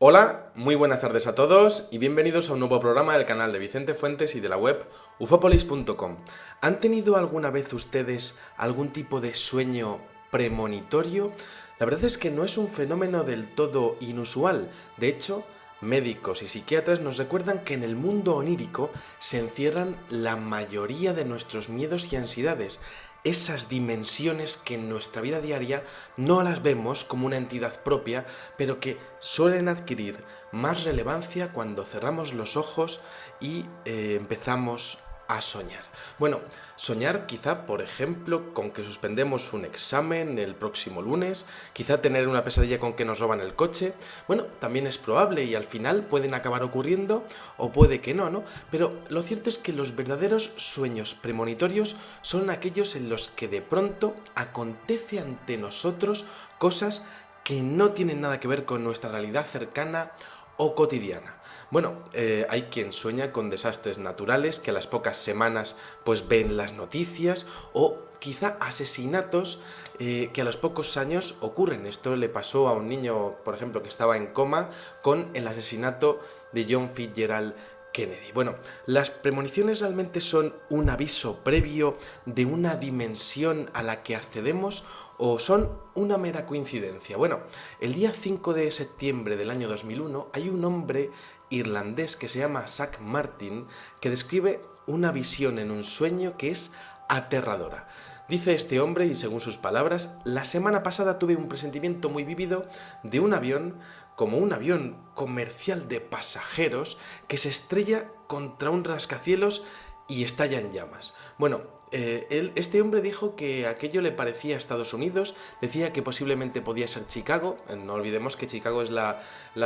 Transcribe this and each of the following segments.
Hola, muy buenas tardes a todos y bienvenidos a un nuevo programa del canal de Vicente Fuentes y de la web ufopolis.com. ¿Han tenido alguna vez ustedes algún tipo de sueño premonitorio? La verdad es que no es un fenómeno del todo inusual. De hecho, médicos y psiquiatras nos recuerdan que en el mundo onírico se encierran la mayoría de nuestros miedos y ansiedades, esas dimensiones que en nuestra vida diaria no las vemos como una entidad propia, pero que suelen adquirir más relevancia cuando cerramos los ojos y empezamos a soñar. Bueno, soñar quizá, por ejemplo, con que suspendemos un examen el próximo lunes, quizá tener una pesadilla con que nos roban el coche. Bueno, también es probable y al final pueden acabar ocurriendo o puede que no, ¿no? Pero lo cierto es que los verdaderos sueños premonitorios son aquellos en los que de pronto acontece ante nosotros cosas que no tienen nada que ver con nuestra realidad cercana o cotidiana. Bueno, hay quien sueña con desastres naturales que a las pocas semanas pues ven las noticias, o quizá asesinatos que a los pocos años ocurren. Esto le pasó a un niño, por ejemplo, que estaba en coma con el asesinato de John Fitzgerald Kennedy. Bueno, las premoniciones realmente son un aviso previo de una dimensión a la que accedemos, o son una mera coincidencia. Bueno, el día 5 de septiembre del año 2001 hay un hombre irlandés que se llama Zach Martin que describe una visión en un sueño que es aterradora. Dice este hombre, y según sus palabras, la semana pasada tuve un presentimiento muy vívido de un avión, como un avión comercial de pasajeros, que se estrella contra un rascacielos y estalla en llamas. Bueno, este hombre dijo que aquello le parecía a Estados Unidos, decía que posiblemente podía ser Chicago. No olvidemos que Chicago es la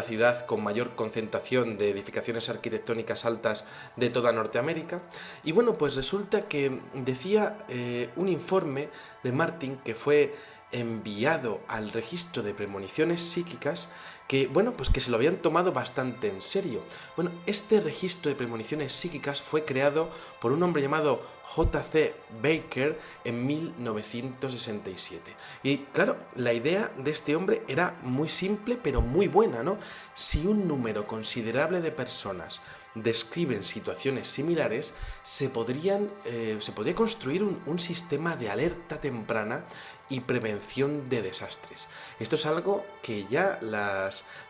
ciudad con mayor concentración de edificaciones arquitectónicas altas de toda Norteamérica. Y bueno, pues resulta que decía un informe de Martin que fue enviado al registro de premoniciones psíquicas, que bueno, pues que se lo habían tomado bastante en serio. Bueno, este registro de premoniciones psíquicas fue creado por un hombre llamado J.C. Baker en 1967. Y claro, la idea de este hombre era muy simple pero muy buena, ¿no? Si un número considerable de personas describen situaciones similares, se podría construir un sistema de alerta temprana y prevención de desastres. Esto es algo que ya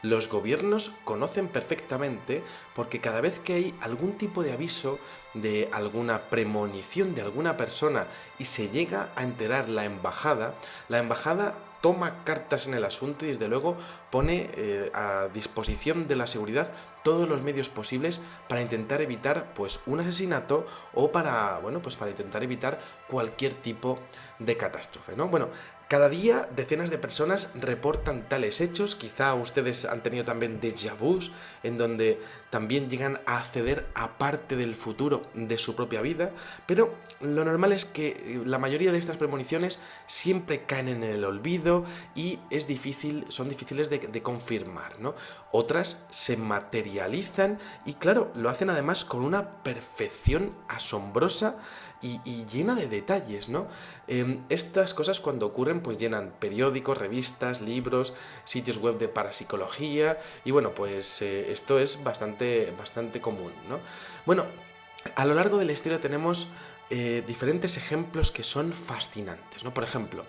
los gobiernos conocen perfectamente, porque cada vez que hay algún tipo de aviso de alguna premonición de alguna persona y se llega a enterar la embajada toma cartas en el asunto y desde luego pone a disposición de la seguridad todos los medios posibles para intentar evitar pues un asesinato o para, bueno, pues para intentar evitar cualquier tipo de catástrofe, ¿no? Bueno, cada día decenas de personas reportan tales hechos. Quizá ustedes han tenido también déjà vus, en donde también llegan a acceder a parte del futuro de su propia vida, pero lo normal es que la mayoría de estas premoniciones siempre caen en el olvido y son difíciles de confirmar, ¿no? Otras se materializan y claro, lo hacen además con una perfección asombrosa y llena de detalles, ¿no? Estas cosas cuando ocurren pues llenan periódicos, revistas, libros, sitios web de parapsicología y bueno, pues esto es bastante común, ¿no? Bueno, a lo largo de la historia tenemos diferentes ejemplos que son fascinantes, ¿no? Por ejemplo,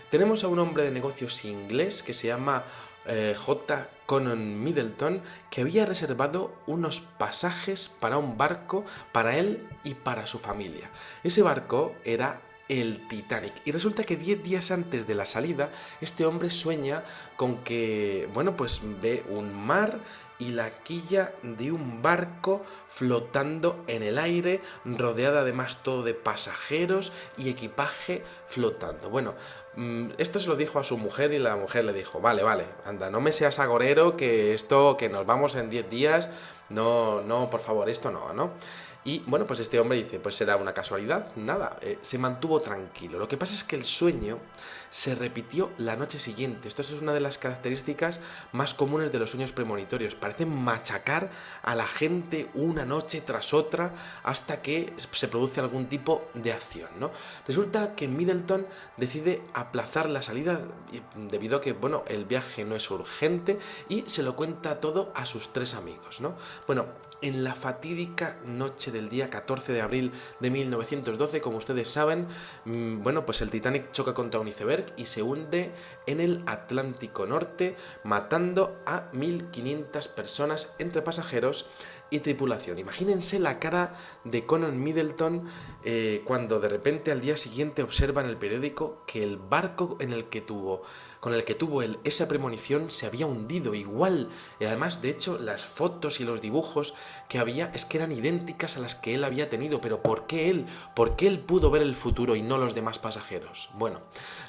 tenemos a un hombre de negocios inglés que se llama J. Conon Middleton, que había reservado unos pasajes para un barco para él y para su familia. Ese barco era el Titanic. Y resulta que 10 días antes de la salida, este hombre sueña con que, bueno, pues ve un mar y la quilla de un barco flotando en el aire, rodeada además todo de pasajeros y equipaje flotando. Bueno, esto se lo dijo a su mujer y la mujer le dijo, vale, anda, no me seas agorero, que nos vamos en 10 días, no, por favor, esto no, ¿no? Y bueno, pues este hombre dice, pues será una casualidad, nada, se mantuvo tranquilo. Lo que pasa es que el sueño se repitió la noche siguiente. Esto es una de las características más comunes de los sueños premonitorios. Parecen machacar a la gente una noche tras otra hasta que se produce algún tipo de acción, ¿no? Resulta que Middleton decide aplazar la salida debido a que, bueno, el viaje no es urgente y se lo cuenta todo a sus 3 amigos, ¿no? Bueno, en la fatídica noche del día 14 de abril de 1912, como ustedes saben, bueno, pues el Titanic choca contra un iceberg y se hunde en el Atlántico Norte, matando a 1.500 personas entre pasajeros y tripulación. Imagínense la cara de Conan Middleton cuando de repente al día siguiente observa en el periódico que el barco con el que tuvo esa premonición se había hundido igual. Y además, de hecho, las fotos y los dibujos que había es que eran idénticas a las que él había tenido. Pero ¿por qué él? ¿Por qué él pudo ver el futuro y no los demás pasajeros? Bueno,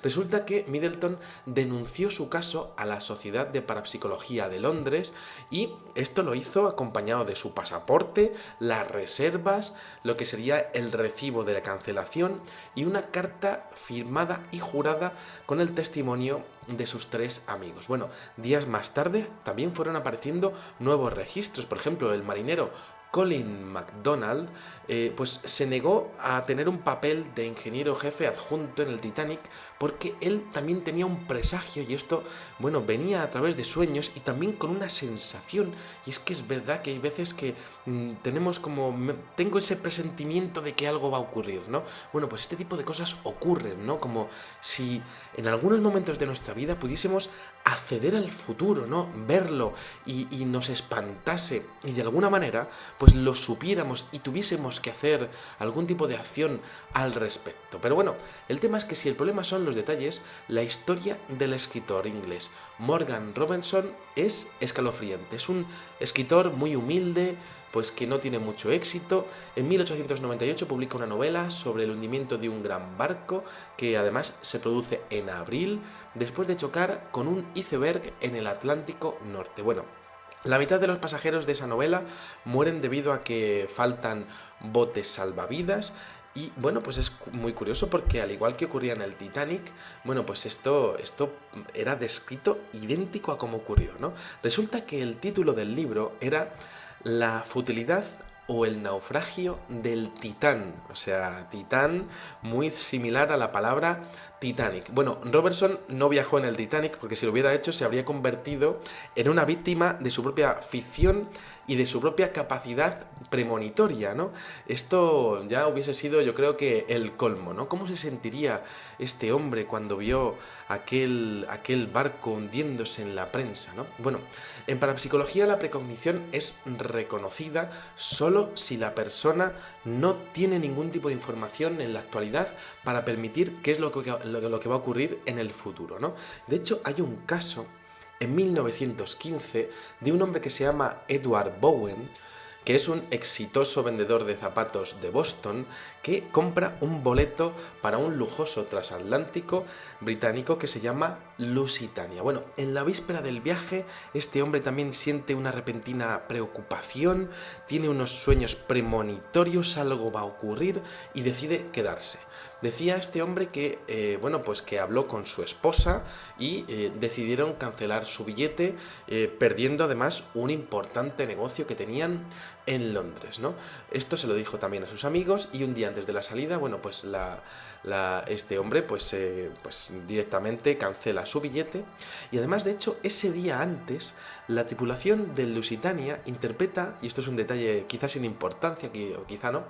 resulta que Middleton denunció su caso a la Sociedad de Parapsicología de Londres y esto lo hizo acompañado de su pasaporte, las reservas, lo que sería el recibo de la cancelación y una carta firmada y jurada con el testimonio de sus 3 amigos. Bueno, días más tarde también fueron apareciendo nuevos registros. Por ejemplo, el marinero Colin MacDonald pues se negó a tener un papel de ingeniero jefe adjunto en el Titanic porque él también tenía un presagio y esto, bueno, venía a través de sueños y también con una sensación. Y es que es verdad que hay veces que tengo ese presentimiento de que algo va a ocurrir, ¿no? Bueno, pues este tipo de cosas ocurren, ¿no? Como si en algunos momentos de nuestra vida pudiésemos acceder al futuro, ¿no? Verlo y nos espantase y de alguna manera pues lo supiéramos y tuviésemos que hacer algún tipo de acción al respecto. Pero bueno, el tema es que si el problema son los detalles, la historia del escritor inglés Morgan Robertson es escalofriante. Es un escritor muy humilde, pues que no tiene mucho éxito. En 1898 publica una novela sobre el hundimiento de un gran barco que además se produce en abril después de chocar con un iceberg en el Atlántico Norte. Bueno, la mitad de los pasajeros de esa novela mueren debido a que faltan botes salvavidas. Y bueno, pues es muy curioso porque al igual que ocurría en el Titanic, bueno, pues esto era descrito idéntico a como ocurrió, ¿no? Resulta que el título del libro era La futilidad o el naufragio del Titán. O sea, Titán muy similar a la palabra Titanic. Bueno, Robertson no viajó en el Titanic porque si lo hubiera hecho se habría convertido en una víctima de su propia ficción y de su propia capacidad premonitoria, ¿no? Esto ya hubiese sido, yo creo que el colmo, ¿no? ¿Cómo se sentiría este hombre cuando vio aquel barco hundiéndose en la prensa, ¿no? Bueno, en parapsicología la precognición es reconocida solo si la persona no tiene ningún tipo de información en la actualidad para permitir qué es lo que va a ocurrir en el futuro, ¿no? De hecho, hay un caso en 1915 de un hombre que se llama Edward Bowen, que es un exitoso vendedor de zapatos de Boston, que compra un boleto para un lujoso transatlántico británico que se llama Lusitania. Bueno, en la víspera del viaje, este hombre también siente una repentina preocupación, tiene unos sueños premonitorios, algo va a ocurrir y decide quedarse. Decía este hombre que, bueno, pues que habló con su esposa y decidieron cancelar su billete, perdiendo además un importante negocio que tenían en Londres, ¿no? Esto se lo dijo también a sus amigos y un día antes de la salida, bueno, pues este hombre pues directamente cancela su billete y además, de hecho, ese día antes la tripulación del Lusitania interpreta, y esto es un detalle quizás sin importancia o quizá no,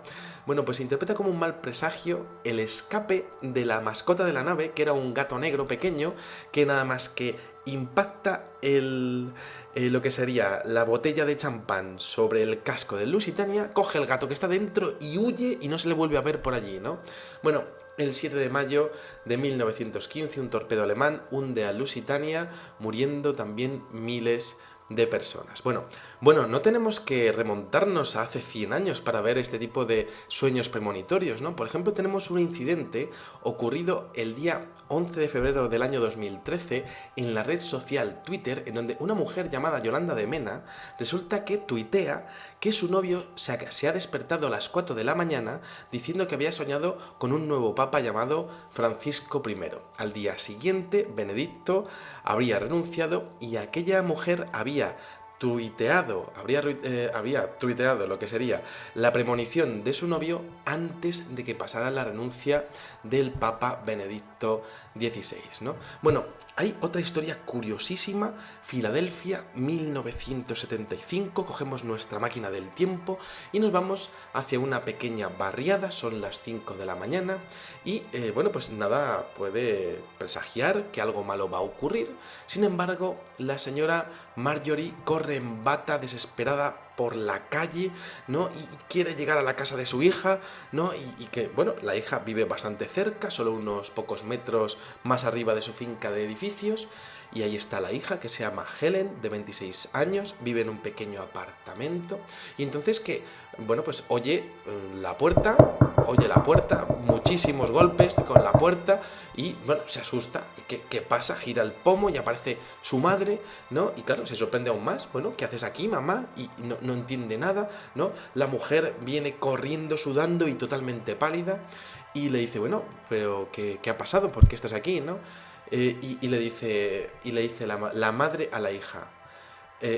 bueno, pues interpreta como un mal presagio el escape de la mascota de la nave, que era un gato negro pequeño que nada más que impacta lo que sería la botella de champán sobre el casco del Lusitania, coge el gato que está dentro y huye y no se le vuelve a ver por allí, ¿no? Bueno, el 7 de mayo de 1915 un torpedo alemán hunde a Lusitania, muriendo también miles de personas. Bueno, no tenemos que remontarnos a hace 100 años para ver este tipo de sueños premonitorios, ¿no? Por ejemplo, tenemos un incidente ocurrido el día 11 de febrero del año 2013 en la red social Twitter, en donde una mujer llamada Yolanda de Mena resulta que tuitea que su novio se ha despertado a las 4 de la mañana diciendo que había soñado con un nuevo papa llamado Francisco I. Al día siguiente, Benedicto habría renunciado y aquella mujer habría tuiteado lo que sería la premonición de su novio antes de que pasara la renuncia del Papa Benedicto XVI, ¿no? Bueno, hay otra historia curiosísima, Filadelfia, 1975, cogemos nuestra máquina del tiempo y nos vamos hacia una pequeña barriada, son las 5 de la mañana y, pues nada puede presagiar que algo malo va a ocurrir. Sin embargo, la señora Marjorie corre en bata desesperada por la calle, ¿no? Y quiere llegar a la casa de su hija, ¿no? Y que, la hija vive bastante cerca, solo unos pocos metros más arriba de su finca de edificios, y ahí está la hija, que se llama Helen, de 26 años, vive en un pequeño apartamento, y entonces que, pues oye la puerta, muchísimos golpes con la puerta, y se asusta. ¿Qué pasa? Gira el pomo y aparece su madre, ¿no? Y claro, se sorprende aún más. ¿Qué haces aquí, mamá? Y no entiende nada, ¿no? La mujer viene corriendo, sudando y totalmente pálida, y le dice, pero ¿qué ha pasado? ¿Por qué estás aquí, no? Y le dice la madre a la hija,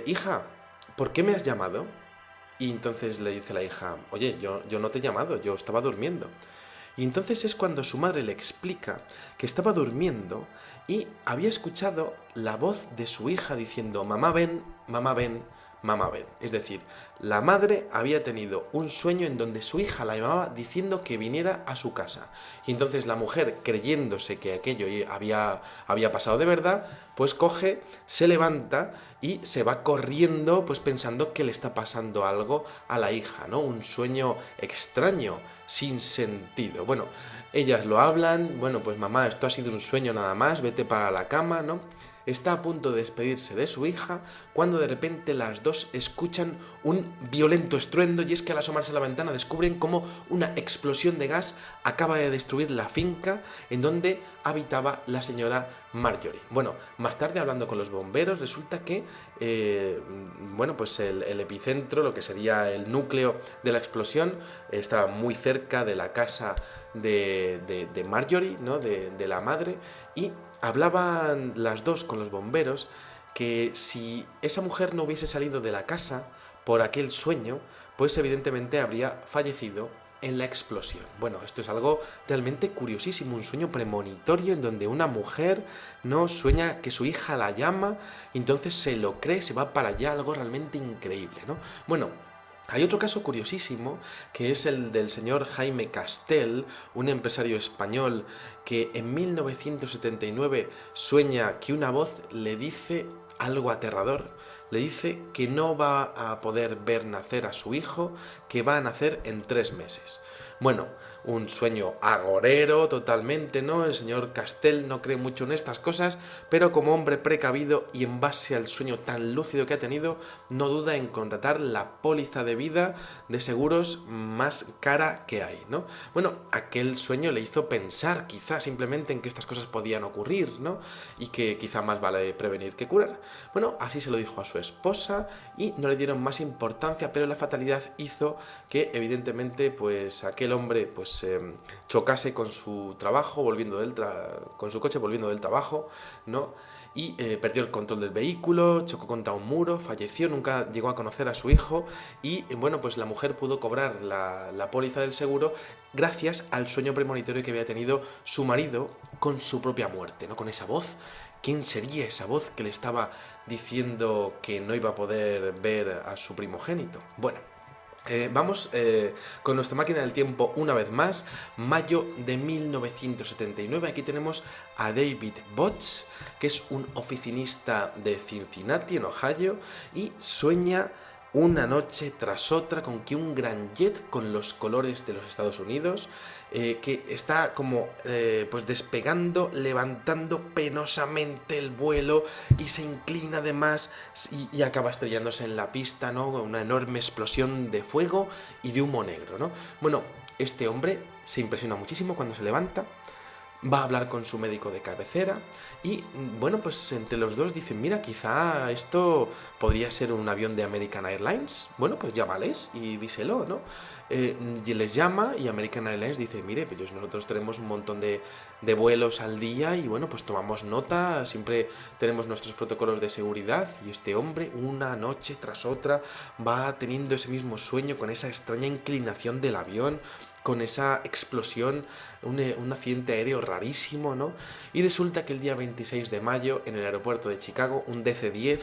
hija, ¿por qué me has llamado? Y entonces le dice la hija, oye, yo no te he llamado, yo estaba durmiendo. Y entonces es cuando su madre le explica que estaba durmiendo y había escuchado la voz de su hija diciendo, mamá ven, mamá ven, mamá ven. Es decir, la madre había tenido un sueño en donde su hija la llamaba diciendo que viniera a su casa. Y entonces la mujer, creyéndose que aquello había pasado de verdad, pues coge, se levanta y se va corriendo, pues pensando que le está pasando algo a la hija, ¿no? Un sueño extraño, sin sentido. Ellas lo hablan, pues mamá, esto ha sido un sueño nada más, vete para la cama, ¿no? Está a punto de despedirse de su hija cuando de repente las dos escuchan un violento estruendo, y es que al asomarse a la ventana descubren cómo una explosión de gas acaba de destruir la finca en donde habitaba la señora Marjorie. Más tarde, hablando con los bomberos, resulta que pues el epicentro, lo que sería el núcleo de la explosión, estaba muy cerca de la casa de Marjorie, ¿no? de la madre, y hablaban las dos con los bomberos que si esa mujer no hubiese salido de la casa por aquel sueño, pues evidentemente habría fallecido en la explosión. Esto es algo realmente curiosísimo, un sueño premonitorio en donde una mujer no sueña que su hija la llama, y entonces se lo cree, se va para allá, algo realmente increíble, ¿no? Hay otro caso curiosísimo, que es el del señor Jaime Castel, un empresario español que en 1979 sueña que una voz le dice algo aterrador. Le dice que no va a poder ver nacer a su hijo, que va a nacer en 3 meses. Un sueño agorero totalmente, ¿no? El señor Castel no cree mucho en estas cosas, pero como hombre precavido y en base al sueño tan lúcido que ha tenido, no duda en contratar la póliza de vida de seguros más cara que hay, ¿no? Aquel sueño le hizo pensar quizá simplemente en que estas cosas podían ocurrir, ¿no? Y que quizá más vale prevenir que curar. Así se lo dijo a su esposa y no le dieron más importancia, pero la fatalidad hizo que evidentemente pues aquel hombre pues chocase con su trabajo, con su coche volviendo del trabajo, ¿no? Y perdió el control del vehículo, chocó contra un muro, falleció, nunca llegó a conocer a su hijo, y pues la mujer pudo cobrar la póliza del seguro gracias al sueño premonitorio que había tenido su marido con su propia muerte, ¿no? Con esa voz. ¿Quién sería esa voz que le estaba diciendo que no iba a poder ver a su primogénito? Vamos con nuestra máquina del tiempo una vez más, mayo de 1979. Aquí tenemos a David Botch, que es un oficinista de Cincinnati, en Ohio, y sueña una noche tras otra con que un gran jet con los colores de los Estados Unidos, que está como pues despegando, levantando penosamente el vuelo y se inclina además y acaba estrellándose en la pista, ¿no? Una enorme explosión de fuego y de humo negro, ¿no? Bueno, este hombre se impresiona muchísimo cuando se levanta, va a hablar con su médico de cabecera y, bueno, pues entre los dos dicen, mira, quizá esto podría ser un avión de American Airlines. Bueno, pues llámales y díselo, ¿no? Y les llama y American Airlines dice, mire, pues nosotros tenemos un montón de vuelos al día y, bueno, pues tomamos nota, siempre tenemos nuestros protocolos de seguridad. Y este hombre, una noche tras otra, va teniendo ese mismo sueño con esa extraña inclinación del avión, con esa explosión, un accidente aéreo rarísimo, ¿no? Y resulta que el día 26 de mayo, en el aeropuerto de Chicago, un DC-10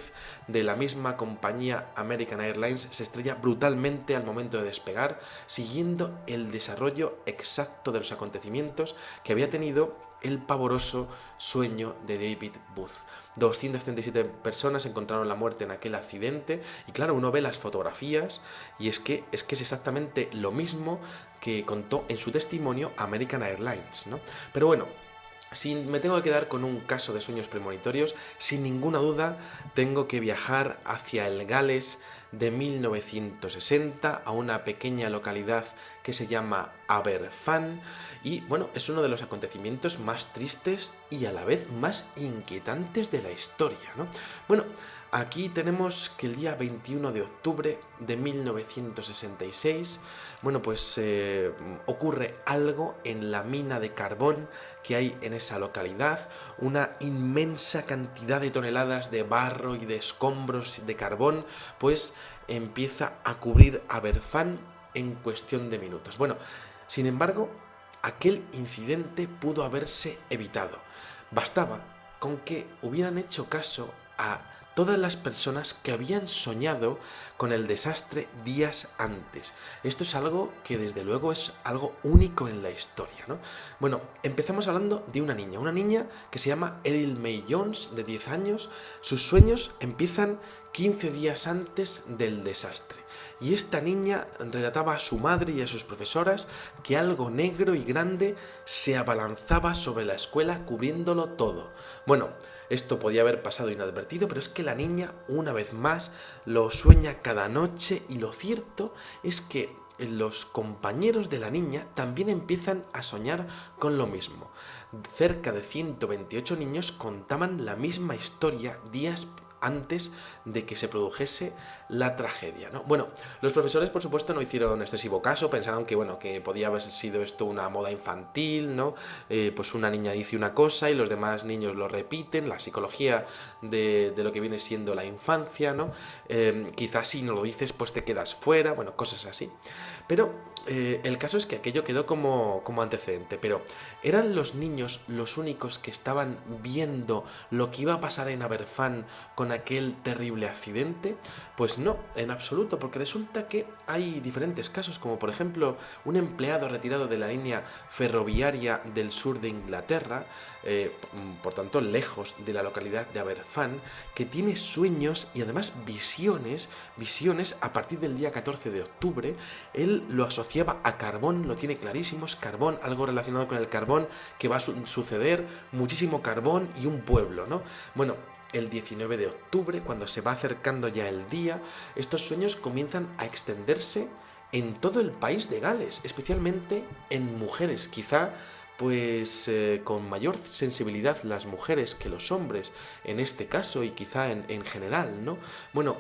de la misma compañía American Airlines se estrella brutalmente al momento de despegar, siguiendo el desarrollo exacto de los acontecimientos que había tenido el pavoroso sueño de David Booth. 237 personas encontraron la muerte en aquel accidente y claro, uno ve las fotografías y es que es exactamente lo mismo que contó en su testimonio American Airlines, ¿no? Pero bueno, si me tengo que quedar con un caso de sueños premonitorios, sin ninguna duda tengo que viajar hacia el Gales de 1960 a una pequeña localidad que se llama Aberfan y bueno, es uno de los acontecimientos más tristes y a la vez más inquietantes de la historia, ¿no? Bueno, aquí tenemos que el día 21 de octubre de 1966, bueno, pues ocurre algo en la mina de carbón que hay en esa localidad, una inmensa cantidad de toneladas de barro y de escombros de carbón, pues empieza a cubrir Aberfan en cuestión de minutos. Bueno, sin embargo, aquel incidente pudo haberse evitado. Bastaba con que hubieran hecho caso a todas las personas que habían soñado con el desastre días antes. Esto es algo que desde luego es algo único en la historia, ¿no? Bueno, empezamos hablando de una niña que se llama Eril May Jones, de 10 años. Sus sueños empiezan 15 días antes del desastre. Y esta niña relataba a su madre y a sus profesoras que algo negro y grande se abalanzaba sobre la escuela cubriéndolo todo. Bueno, esto podía haber pasado inadvertido, pero es que la niña, una vez más, lo sueña cada noche y lo cierto es que los compañeros de la niña también empiezan a soñar con lo mismo. Cerca de 128 niños contaban la misma historia días antes de que se produjese la tragedia, ¿no? Bueno, los profesores, por supuesto, no hicieron excesivo caso, pensaron que, bueno, que podía haber sido esto una moda infantil, ¿no? Pues una niña dice una cosa y los demás niños lo repiten, la psicología de lo que viene siendo la infancia, ¿no? Quizás si no lo dices, pues te quedas fuera, bueno, cosas así. Pero el caso es que aquello quedó como antecedente, pero ¿eran los niños los únicos que estaban viendo lo que iba a pasar en Aberfan con aquel terrible accidente? Pues no, en absoluto, porque resulta que hay diferentes casos, como por ejemplo un empleado retirado de la línea ferroviaria del sur de Inglaterra, por tanto lejos de la localidad de Aberfan, que tiene sueños y además visiones a partir del día 14 de octubre. Él lo asociaba a carbón, lo tiene clarísimo, es carbón, algo relacionado con el carbón, que va a suceder, muchísimo carbón y un pueblo, ¿no? Bueno, el 19 de octubre, cuando se va acercando ya el día, estos sueños comienzan a extenderse en todo el país de Gales, especialmente en mujeres, quizá pues con mayor sensibilidad las mujeres que los hombres en este caso y quizá en general, ¿no? Bueno,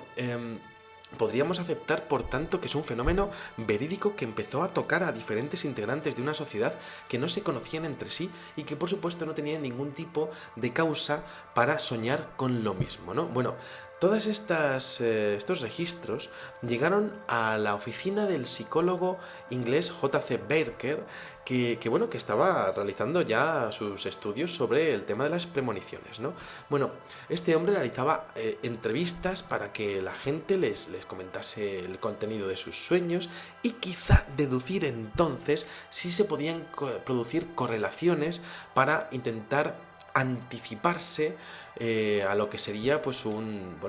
podríamos aceptar, por tanto, que es un fenómeno verídico que empezó a tocar a diferentes integrantes de una sociedad que no se conocían entre sí y que, por supuesto, no tenían ningún tipo de causa para soñar con lo mismo, ¿no? Bueno, todos estos registros llegaron a la oficina del psicólogo inglés J.C. Barker, que estaba realizando ya sus estudios sobre el tema de las premoniciones, ¿no? Bueno, este hombre realizaba entrevistas para que la gente les comentase el contenido de sus sueños y quizá deducir entonces si se podían producir correlaciones para intentar anticiparse a lo que sería pues un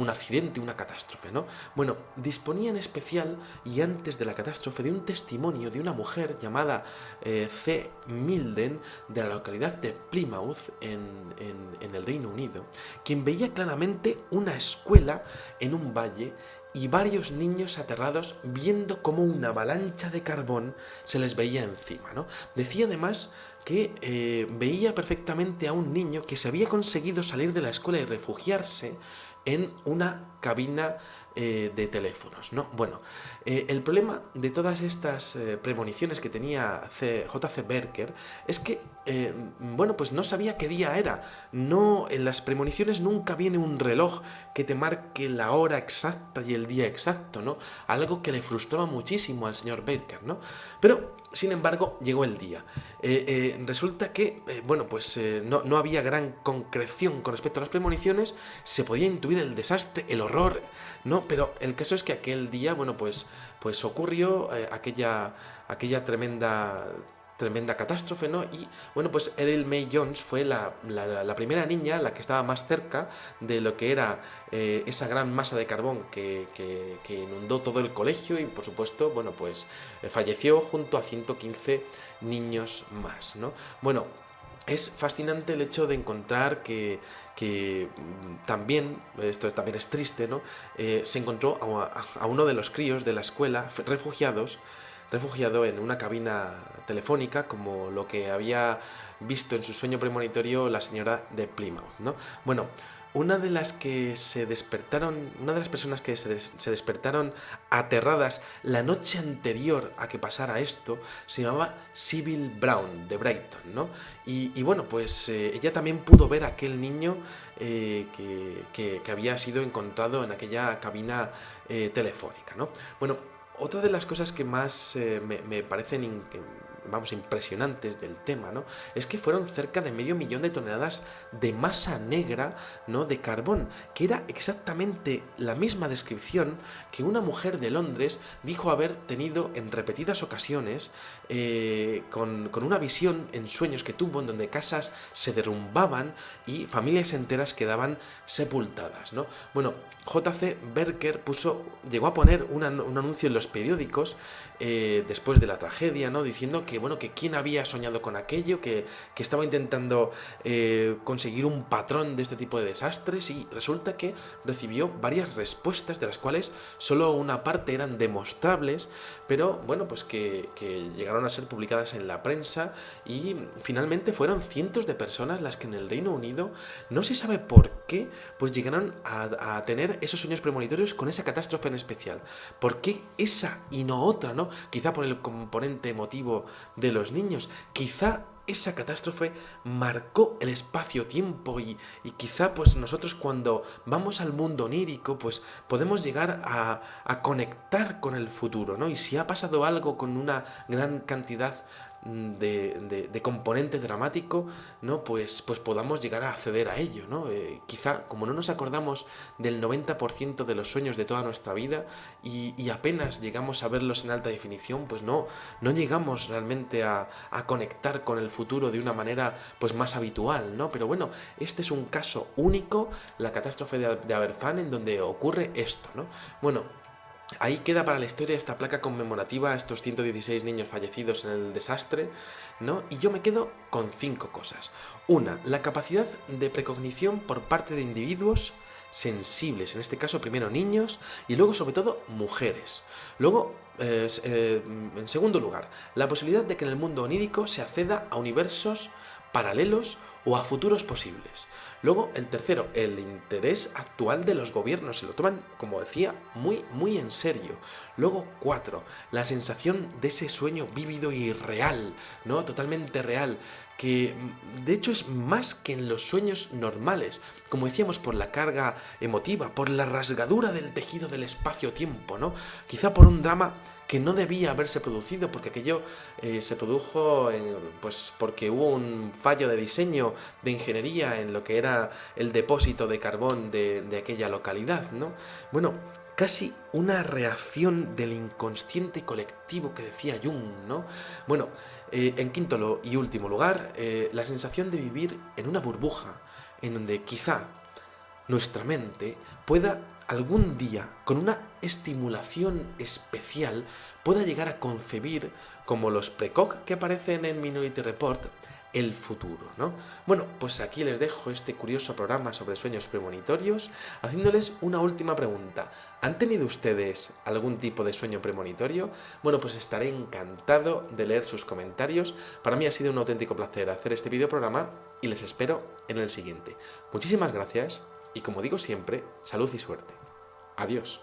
accidente, una catástrofe, ¿no? Bueno, disponía en especial y antes de la catástrofe de un testimonio de una mujer llamada C. Milden de la localidad de Plymouth en el Reino Unido, quien veía claramente una escuela en un valle y varios niños aterrados viendo cómo una avalancha de carbón se les veía encima, ¿no? Decía además que veía perfectamente a un niño que se había conseguido salir de la escuela y refugiarse en una cabina de teléfonos, ¿no? Bueno, el problema de todas estas premoniciones que tenía J.C. Berker es que, bueno, pues no sabía qué día era. No, en las premoniciones nunca viene un reloj que te marque la hora exacta y el día exacto, ¿no? Algo que le frustraba muchísimo al señor Berker, ¿no? Pero, sin embargo, llegó el día. Resulta que, bueno, pues no había gran concreción con respecto a las premoniciones, se podía intuir el desastre, el horror, ¿no? Pero el caso es que aquel día, bueno, pues ocurrió aquella tremenda catástrofe, ¿no? Y, bueno, pues Earl May Jones fue la primera niña, la que estaba más cerca de lo que era esa gran masa de carbón que inundó todo el colegio y, por supuesto, bueno, pues falleció junto a 115 niños más, ¿no? Bueno, es fascinante el hecho de encontrar que también, esto también es triste, ¿no? Se encontró a uno de los críos de la escuela refugiado en una cabina telefónica, como lo que había visto en su sueño premonitorio la señora de Plymouth, ¿no? Bueno, una de las personas que se despertaron aterradas la noche anterior a que pasara esto, se llamaba Sybil Brown, de Brighton, ¿no? Y bueno, pues ella también pudo ver a aquel niño que había sido encontrado en aquella cabina telefónica, ¿no? Bueno, otra de las cosas que más me parecen impresionantes del tema, ¿no? Es que fueron cerca de 500.000 de toneladas de masa negra, ¿no? De carbón, que era exactamente la misma descripción que una mujer de Londres dijo haber tenido en repetidas ocasiones con una visión en sueños que tuvo en donde casas se derrumbaban y familias enteras quedaban sepultadas, ¿no? Bueno, J.C. Berker llegó a poner un anuncio en los periódicos después de la tragedia, ¿no? Diciendo que, bueno, que quién había soñado con aquello, que estaba intentando conseguir un patrón de este tipo de desastres, y resulta que recibió varias respuestas, de las cuales solo una parte eran demostrables, pero bueno, pues que llegaron a ser publicadas en la prensa, y finalmente fueron cientos de personas las que en el Reino Unido, no se sabe por qué, pues llegaron a tener esos sueños premonitorios con esa catástrofe en especial. ¿Por qué esa y no otra, no? Quizá por el componente emotivo de los niños, quizá esa catástrofe marcó el espacio-tiempo y quizá pues nosotros cuando vamos al mundo onírico pues podemos llegar a conectar con el futuro, ¿no? Y si ha pasado algo con una gran cantidad de componente dramático, ¿no? Pues podamos llegar a acceder a ello, ¿no? Quizá como no nos acordamos del 90% de los sueños de toda nuestra vida y apenas llegamos a verlos en alta definición, pues no llegamos realmente a conectar con el futuro de una manera pues más habitual, ¿no? Pero bueno, este es un caso único, la catástrofe de Aberfan, en donde ocurre esto, ¿no? Bueno, ahí queda para la historia esta placa conmemorativa a estos 116 niños fallecidos en el desastre, ¿no? Y yo me quedo con 5 cosas. Una, la capacidad de precognición por parte de individuos sensibles, en este caso primero niños y luego sobre todo mujeres. Luego, en segundo lugar, la posibilidad de que en el mundo onírico se acceda a universos paralelos o a futuros posibles. Luego, el tercero, el interés actual de los gobiernos, se lo toman, como decía, muy, muy en serio. Luego, 4, la sensación de ese sueño vívido y real, ¿no? Totalmente real, que de hecho es más que en los sueños normales, como decíamos, por la carga emotiva, por la rasgadura del tejido del espacio-tiempo, ¿no? Quizá por un drama que no debía haberse producido, porque aquello se produjo pues porque hubo un fallo de diseño, de ingeniería en lo que era el depósito de carbón de aquella localidad, ¿no? Bueno, casi una reacción del inconsciente colectivo que decía Jung, ¿no? Bueno, en quinto y último lugar, la sensación de vivir en una burbuja, en donde quizá nuestra mente pueda algún día, con una estimulación especial, pueda llegar a concebir, como los precoc que aparecen en Minority Report, el futuro, ¿no? Bueno, pues aquí les dejo este curioso programa sobre sueños premonitorios, haciéndoles una última pregunta. ¿Han tenido ustedes algún tipo de sueño premonitorio? Bueno, pues estaré encantado de leer sus comentarios. Para mí ha sido un auténtico placer hacer este videoprograma y les espero en el siguiente. Muchísimas gracias y, como digo siempre, salud y suerte. Adiós.